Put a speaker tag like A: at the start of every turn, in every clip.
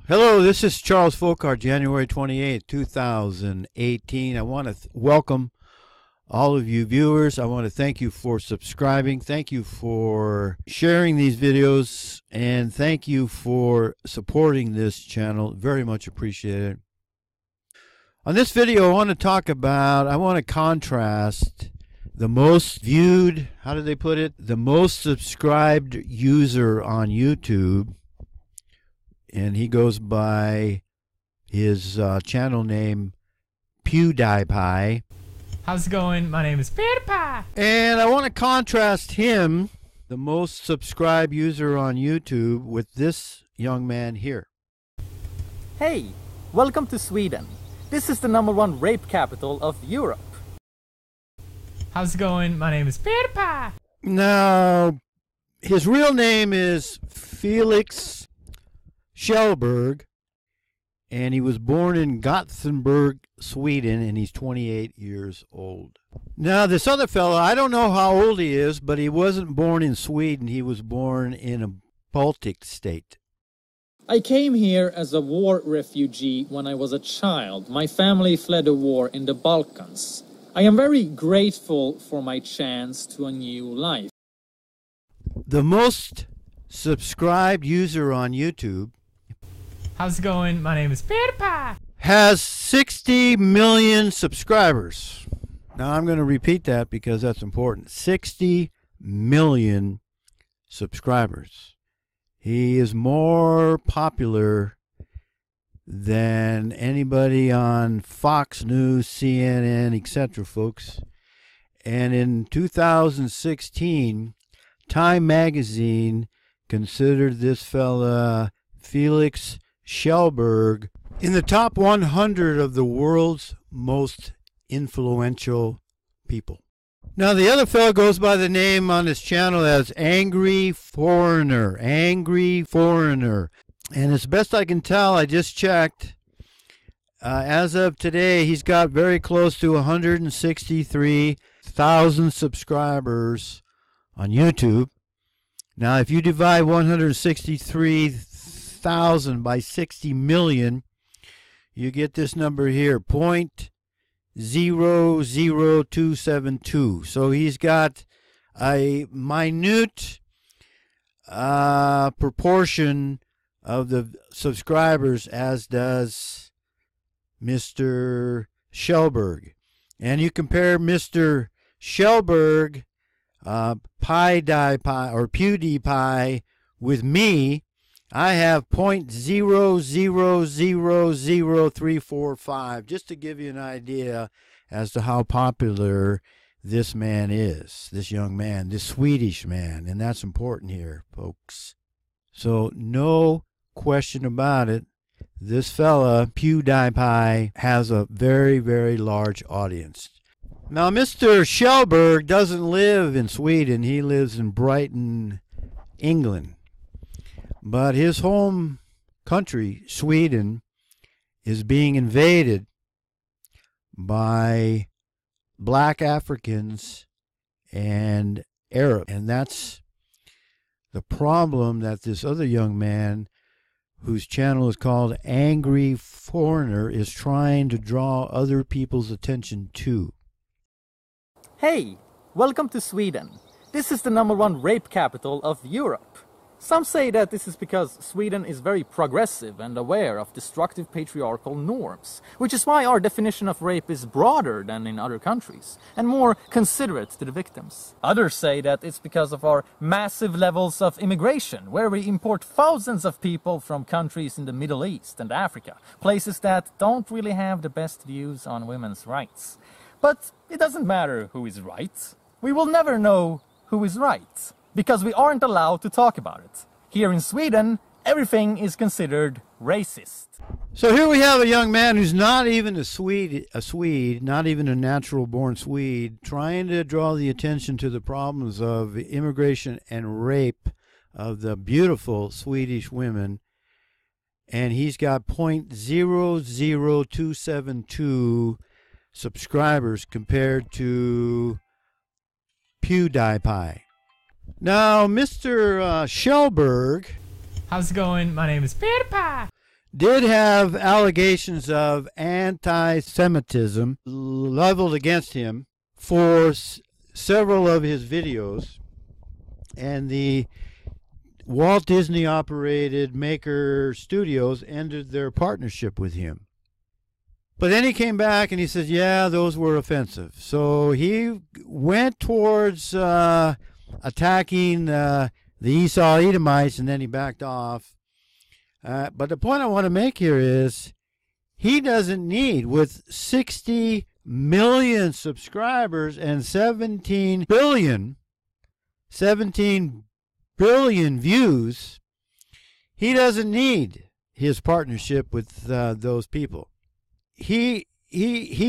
A: Hello, this is Charles Fockaert, January 28th, 2018. I want to welcome all of you viewers. I want to thank you for subscribing. Thank you for sharing these videos. And thank you for supporting this channel. Very much appreciated. On this video, I want to contrast the most viewed, how did they put it? The most subscribed user on YouTube. And he goes by his channel name, PewDiePie.
B: How's it going? My name is PewDiePie.
A: And I want to contrast him, the most subscribed user on YouTube, with this young man here.
C: Hey, welcome to Sweden. This is the #1 rape capital of Europe.
B: How's it going? My name is PewDiePie.
A: Now, his real name is Felix Kjellberg, and he was born in Gothenburg, Sweden, and he's 28 years old. Now, this other fellow, I don't know how old he is, but he wasn't born in Sweden. He was born in a Baltic state.
D: I came here as a war refugee when I was a child. My family fled a war in the Balkans. I am very grateful for my chance to a new life.
A: The most subscribed user on YouTube,
B: How's it going? My name is PewDiePie.
A: has 60 million subscribers. Now, I'm going to repeat that because that's important. 60 million subscribers. He is more popular than anybody on Fox News, CNN, etc., folks. And in 2016, Time Magazine considered this fella, Felix Kjellberg, in the top 100 of the world's most influential people. Now, the other fellow goes by the name on his channel as Angry Foreigner. Angry Foreigner. And as best I can tell, I just checked, as of today, he's got very close to 163,000 subscribers on YouTube. Now, if you divide 163,000 by 60 million, you get this number here, 0.00272. So he's got a minute proportion of the subscribers, as does Mr. Kjellberg. And you compare Mr. Kjellberg, PewDiePie, with me, I have 0.0000345, just to give you an idea as to how popular this man is, this young man, this Swedish man, and that's important here, folks. So no question about it, this fella, PewDiePie, has a very, very large audience. Now, Mr. Kjellberg doesn't live in Sweden. He lives in Brighton, England. But his home country, Sweden, is being invaded by black Africans and Arabs. And that's the problem that this other young man, whose channel is called Angry Foreigner, is trying to draw other people's attention to.
C: Hey, welcome to Sweden. This is the #1 rape capital of Europe. Some say that this is because Sweden is very progressive and aware of destructive patriarchal norms, which is why our definition of rape is broader than in other countries and more considerate to the victims. Others say that it's because of our massive levels of immigration, where we import thousands of people from countries in the Middle East and Africa, places that don't really have the best views on women's rights. But it doesn't matter who is right. We will never know who is right, because we aren't allowed to talk about it. Here in Sweden, everything is considered racist.
A: So here we have a young man who's not even a Swede, not even a natural-born Swede, trying to draw the attention to the problems of immigration and rape of the beautiful Swedish women. And he's got 0.00272 subscribers compared to PewDiePie. Now, Mr. Kjellberg.
B: How's it going? My name is PewDiePie.
A: did have allegations of anti-Semitism leveled against him for several of his videos, and the Walt Disney operated Maker Studios ended their partnership with him. But then he came back and he said, yeah, those were offensive. So he went towards attacking the Esau Edomites, and then he backed off. But the point I want to make here is he doesn't need, with 60 million subscribers and 17 billion views, he doesn't need his partnership with those people. He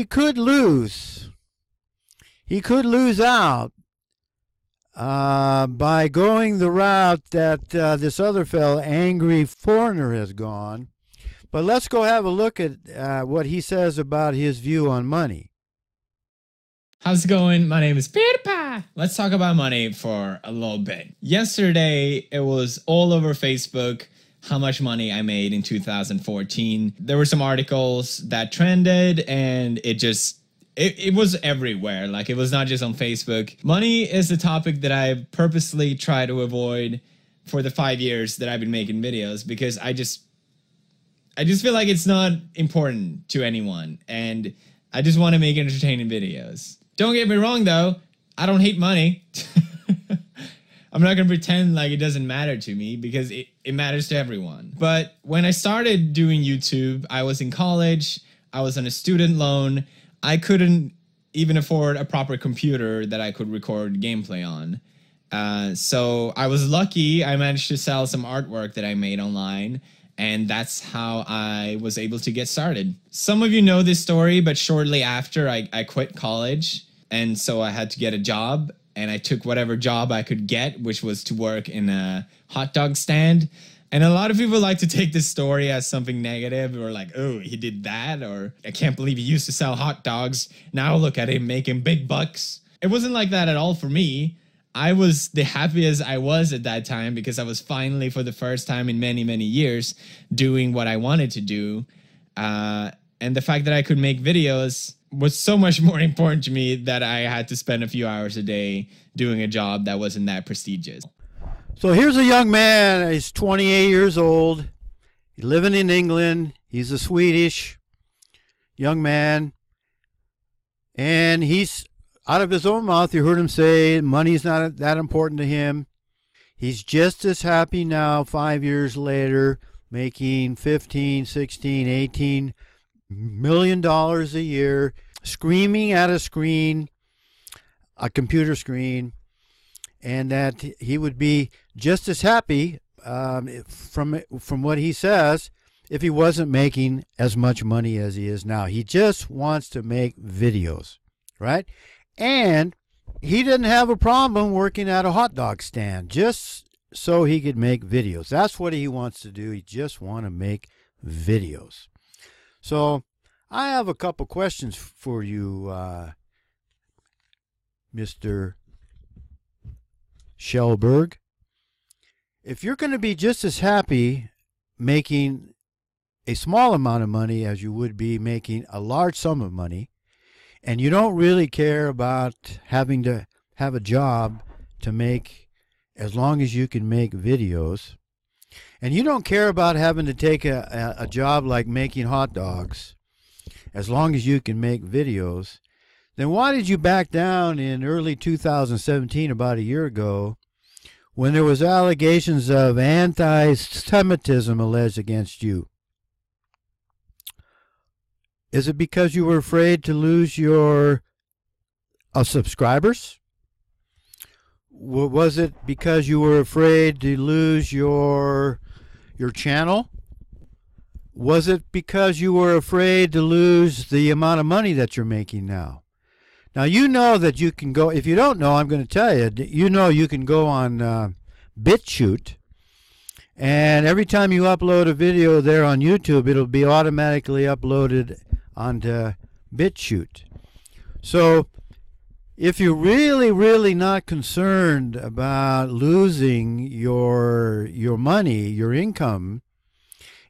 A: could lose. He could lose out by going the route that this other fellow, Angry Foreigner, has gone. But let's go have a look at what he says about his view on money.
B: How's it going? My name is PewDiePie. Let's talk about money for a little bit. Yesterday, it was all over Facebook how much money I made in 2014. There were some articles that trended, and it was everywhere. Like, it was not just on Facebook. Money is a topic that I purposely try to avoid for the 5 years that I've been making videos, because I just feel like it's not important to anyone, and I just want to make entertaining videos. Don't get me wrong, though. I don't hate money. I'm not going to pretend like it doesn't matter to me, because it matters to everyone. But when I started doing YouTube, I was in college. I was on a student loan. I couldn't even afford a proper computer that I could record gameplay on. So I was lucky. I managed to sell some artwork that I made online, and that's how I was able to get started. Some of you know this story, but shortly after, I quit college, and so I had to get a job, and I took whatever job I could get, which was to work in a hot dog stand. And a lot of people like to take this story as something negative, or like, oh, he did that, or I can't believe he used to sell hot dogs. Now look at him making big bucks. It wasn't like that at all for me. I was the happiest I was at that time, because I was finally, for the first time in many, many years, doing what I wanted to do. And the fact that I could make videos was so much more important to me that I had to spend a few hours a day doing a job that wasn't that prestigious.
A: So here's a young man. He's 28 years old. He's living in England. He's a Swedish young man. And he's, out of his own mouth, you heard him say money's not that important to him. He's just as happy now, 5 years later, making 15, 16, 18 million dollars a year, screaming at a screen, a computer screen, and that he would be just as happy, from what he says, if he wasn't making as much money as he is now. He just wants to make videos, right? And he didn't have a problem working at a hot dog stand just so he could make videos. That's what he wants to do. He just wants to make videos. So I have a couple questions for you, Mr. Shellberg. If you're going to be just as happy making a small amount of money as you would be making a large sum of money, and you don't really care about having to have a job to make, as long as you can make videos, and you don't care about having to take a job like making hot dogs, as long as you can make videos, then why did you back down in early 2017, about a year ago, when there was allegations of anti-Semitism alleged against you? Is it because you were afraid to lose your subscribers? Was it because you were afraid to lose your channel? Was it because you were afraid to lose the amount of money that you're making now? Now, you know that you can go, if you don't know, I'm going to tell you, you know you can go on BitChute, and every time you upload a video there on YouTube, it'll be automatically uploaded onto BitChute. So if you're really, really not concerned about losing your money, your income,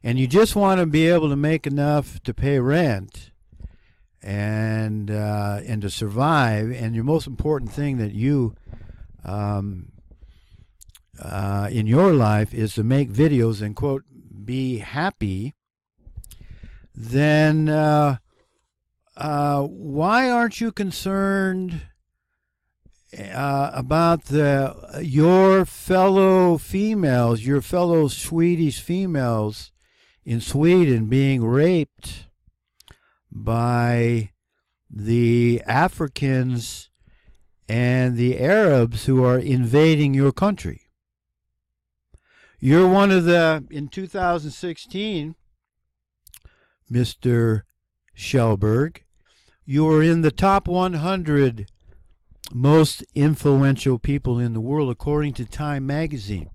A: and you just want to be able to make enough to pay rent and to survive, and your most important thing that you in your life is to make videos and, quote, be happy, then why aren't you concerned about your fellow females, your fellow Swedish females in Sweden being raped by the Africans and the Arabs who are invading your country? You're one of in 2016, Mr. Schellberg, you were in the top 100 most influential people in the world, according to Time magazine.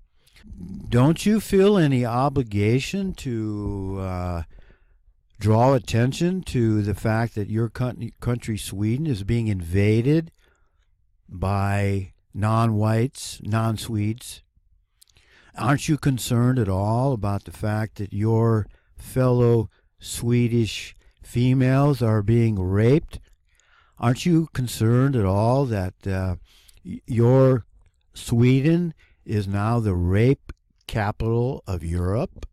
A: Don't you feel any obligation to draw attention to the fact that your country, Sweden, is being invaded by non-whites, non-Swedes? Aren't you concerned at all about the fact that your fellow Swedish females are being raped? Aren't you concerned at all that your Sweden is now the rape capital of Europe?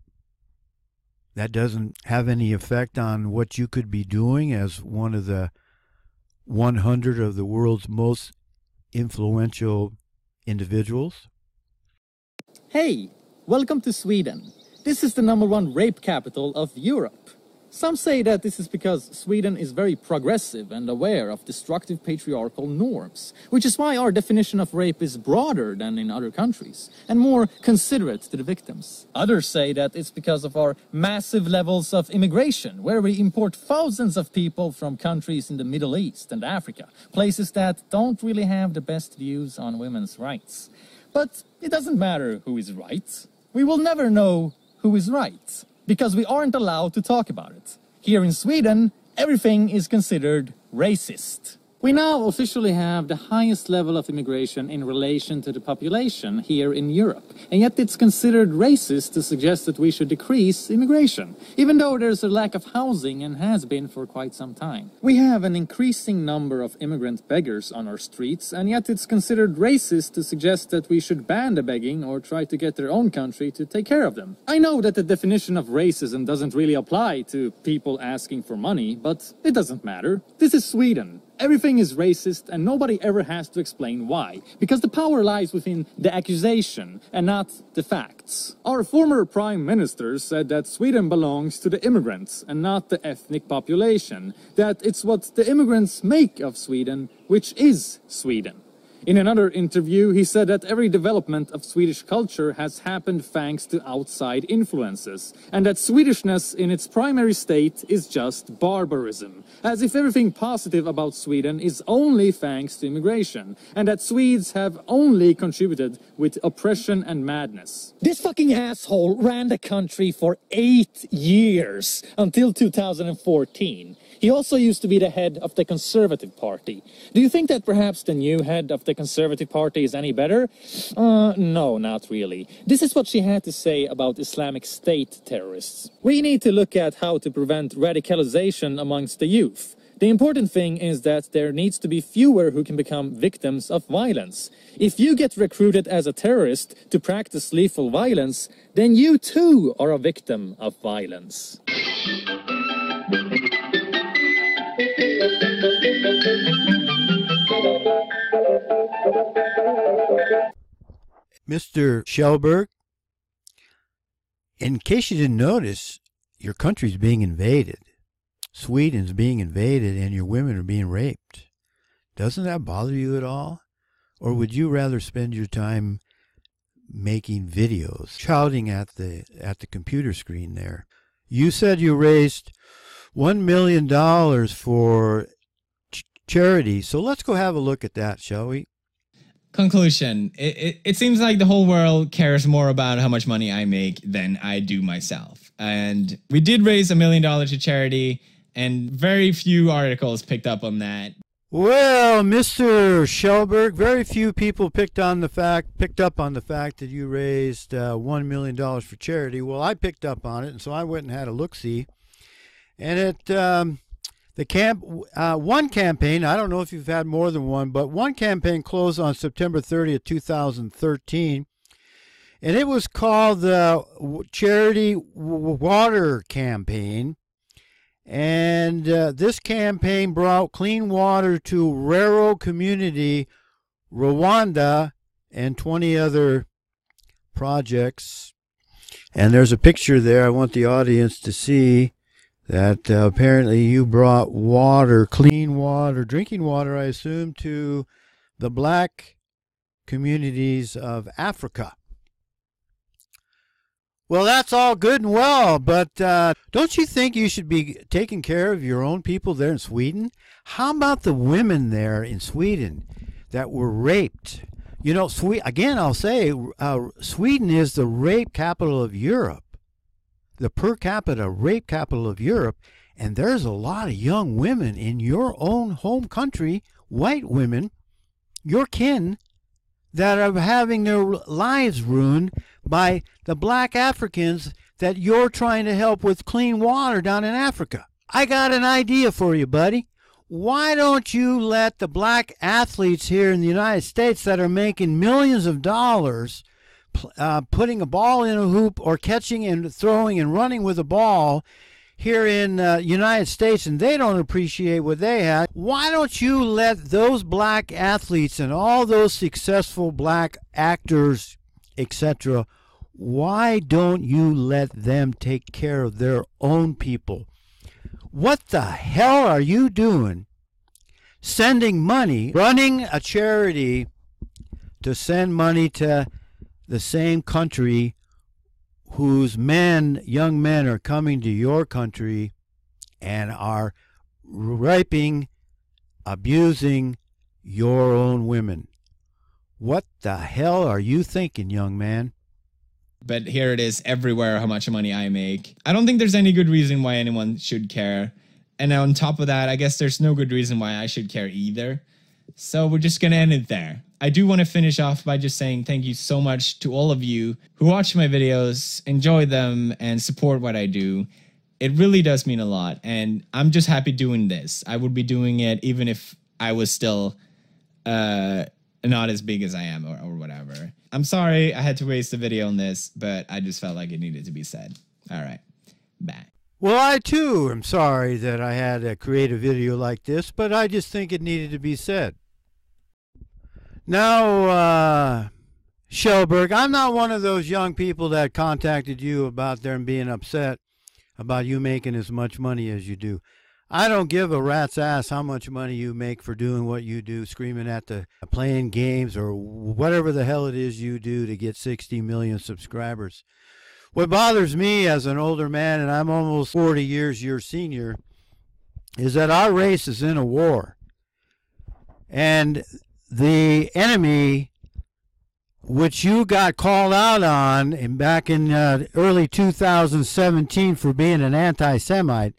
A: That doesn't have any effect on what you could be doing as one of the 100 of the world's most influential individuals?
C: Hey, welcome to Sweden. This is the #1 rape capital of Europe. Some say that this is because Sweden is very progressive and aware of destructive patriarchal norms, which is why our definition of rape is broader than in other countries, and more considerate to the victims. Others say that it's because of our massive levels of immigration, where we import thousands of people from countries in the Middle East and Africa, places that don't really have the best views on women's rights. But it doesn't matter who is right. We will never know who is right, because we aren't allowed to talk about it. Here in Sweden, everything is considered racist. We now officially have the highest level of immigration in relation to the population here in Europe, and yet it's considered racist to suggest that we should decrease immigration, even though there's a lack of housing and has been for quite some time. We have an increasing number of immigrant beggars on our streets, and yet it's considered racist to suggest that we should ban the begging or try to get their own country to take care of them. I know that the definition of racism doesn't really apply to people asking for money, but it doesn't matter. This is Sweden. Everything is racist and nobody ever has to explain why, because the power lies within the accusation and not the facts. Our former prime minister said that Sweden belongs to the immigrants and not the ethnic population, that it's what the immigrants make of Sweden, which is Sweden. In another interview, he said that every development of Swedish culture has happened thanks to outside influences, and that Swedishness in its primary state is just barbarism, as if everything positive about Sweden is only thanks to immigration, and that Swedes have only contributed with oppression and madness. This fucking asshole ran the country for 8 years, until 2014. He also used to be the head of the Conservative Party. Do you think that perhaps the new head of the Conservative Party is any better? No, not really. This is what she had to say about Islamic State terrorists. We need to look at how to prevent radicalization amongst the youth. The important thing is that there needs to be fewer who can become victims of violence. If you get recruited as a terrorist to practice lethal violence, then you too are a victim of violence.
A: Mr. Schellberg, in case you didn't notice, your country's being invaded. Sweden's being invaded and your women are being raped. Doesn't that bother you at all? Or would you rather spend your time making videos, shouting at the computer screen there? You said you raised $1 million for charity, so let's go have a look at that, shall we?
B: Conclusion. It seems like the whole world cares more about how much money I make than I do myself. And we did raise $1 million to charity, and very few articles picked up on that.
A: Well, Mr. Schellberg, very few people picked up on the fact that you raised $1 million for charity. Well, I picked up on it, and so I went and had a look-see. And one campaign, I don't know if you've had more than one, but one campaign closed on September 30th, 2013. And it was called the Charity Water Campaign. And this campaign brought clean water to Rero community, Rwanda, and 20 other projects. And there's a picture there. I want the audience to see that apparently you brought water, clean water, drinking water, I assume, to the black communities of Africa. Well, that's all good and well, but don't you think you should be taking care of your own people there in Sweden? How about the women there in Sweden that were raped? You know, again, I'll say, Sweden is the rape capital of Europe, the per capita rape capital of Europe, and there's a lot of young women in your own home country, white women, your kin, that are having their lives ruined by the black Africans that you're trying to help with clean water down in Africa. I got an idea for you, buddy. Why don't you let the black athletes here in the United States that are making millions of dollars putting a ball in a hoop or catching and throwing and running with a ball here in the United States, and they don't appreciate what they have, why don't you let those black athletes and all those successful black actors, etc., why don't you let them take care of their own people? What the hell are you doing sending money, running a charity to send money to the same country whose young men are coming to your country and are raping, abusing your own women? What the hell are you thinking, young man?
B: But here it is everywhere how much money I make. I don't think there's any good reason why anyone should care. And on top of that, I guess there's no good reason why I should care either. So we're just going to end it there. I do want to finish off by just saying thank you so much to all of you who watch my videos, enjoy them, and support what I do. It really does mean a lot, and I'm just happy doing this. I would be doing it even if I was still not as big as I am or whatever. I'm sorry I had to waste a video on this, but I just felt like it needed to be said. All right, bye.
A: Well, I too am sorry that I had to create a video like this, but I just think it needed to be said. Now, Schellberg, I'm not one of those young people that contacted you about them being upset about you making as much money as you do. I don't give a rat's ass how much money you make for doing what you do, screaming at playing games or whatever the hell it is you do to get 60 million subscribers. What bothers me as an older man, and I'm almost 40 years your senior, is that our race is in a war. And the enemy, which you got called out on back in early 2017 for being an anti-Semite,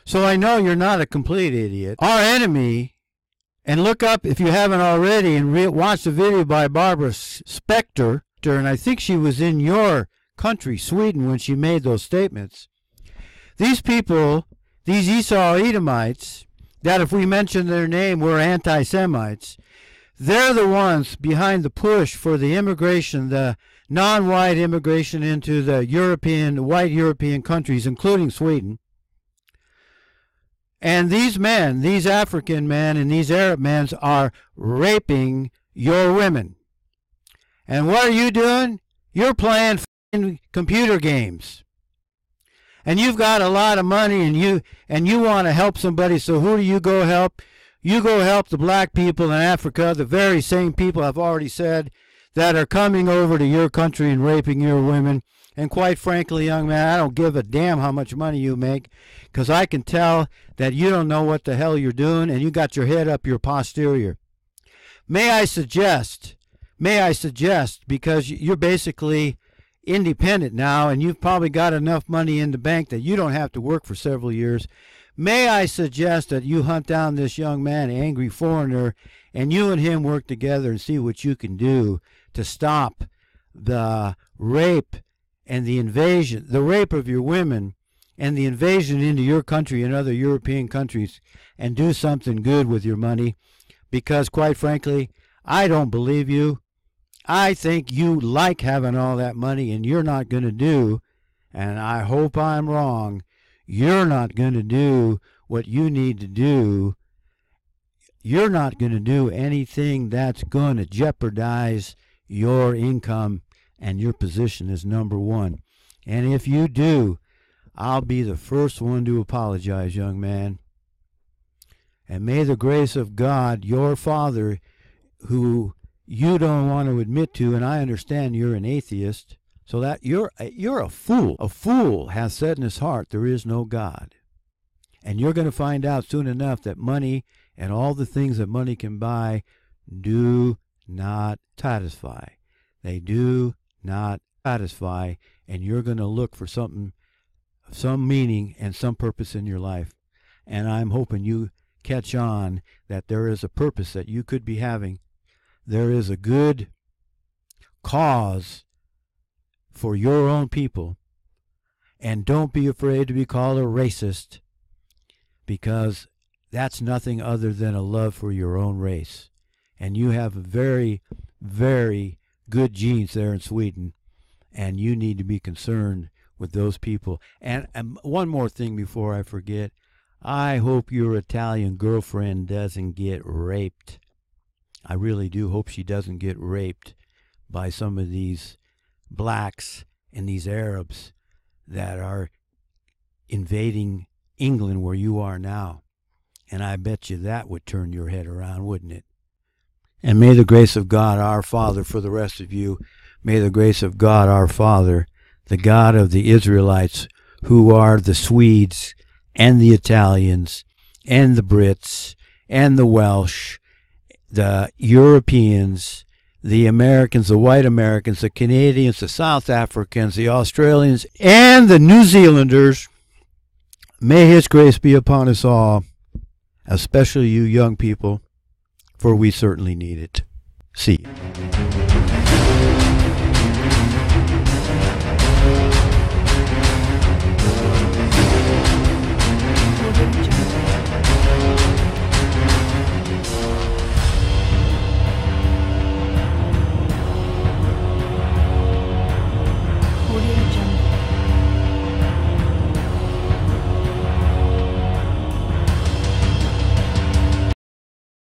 A: so I know you're not a complete idiot. Our enemy, and look up if you haven't already and watch the video by Barbara Specter, and I think she was in your country, Sweden, when she made those statements. These people, these Esau Edomites, that if we mention their name were anti-Semites, they're the ones behind the push for the immigration, the non-white immigration into the white European countries, including Sweden. And these men, these African men and these Arab men are raping your women. And what are you doing? You're playing computer games. And you've got a lot of money and you want to help somebody, so who do you go help? You go help the black people in Africa, the very same people I've already said that are coming over to your country and raping your women. And quite frankly, young man, I don't give a damn how much money you make, because I can tell that you don't know what the hell you're doing and you got your head up your posterior. May I suggest, because you're basically independent now and you've probably got enough money in the bank that you don't have to work for several years, may I suggest that you hunt down this young man, angry foreigner, and you and him work together and see what you can do to stop the rape and the invasion, the rape of your women and the invasion into your country and other European countries, and do something good with your money, because quite frankly, I don't believe you. I think you like having all that money, and you're not going to do, and I hope I'm wrong, you're not going to do what you need to do. You're not going to do anything that's going to jeopardize your income and your position as number one. And if you do, I'll be the first one to apologize, young man. And may the grace of God, your Father, who you don't want to admit to, and I understand you're an atheist, so that you're a fool. A fool has said in his heart, there is no God. And you're going to find out soon enough that money and all the things that money can buy do not satisfy. They do not satisfy, and you're going to look for something, some meaning and some purpose in your life. And I'm hoping you catch on that there is a purpose that you could be having. There is a good cause for your own people, and don't be afraid to be called a racist, because that's nothing other than a love for your own race. And you have very, very good genes there in Sweden, and you need to be concerned with those people. And one more thing before I forget, I hope your Italian girlfriend doesn't get raped. I really do hope she doesn't get raped by some of these blacks and these Arabs that are invading England where you are now. And I bet you that would turn your head around, wouldn't it? And may the grace of God our Father, for the rest of you, may the grace of God our Father, the God of the Israelites, who are the Swedes and the Italians and the Brits and the Welsh, the Europeans, the Americans, the white Americans, the Canadians, the South Africans, the Australians, and the New Zealanders, may His grace be upon us all, especially you young people, for we certainly need it. See you.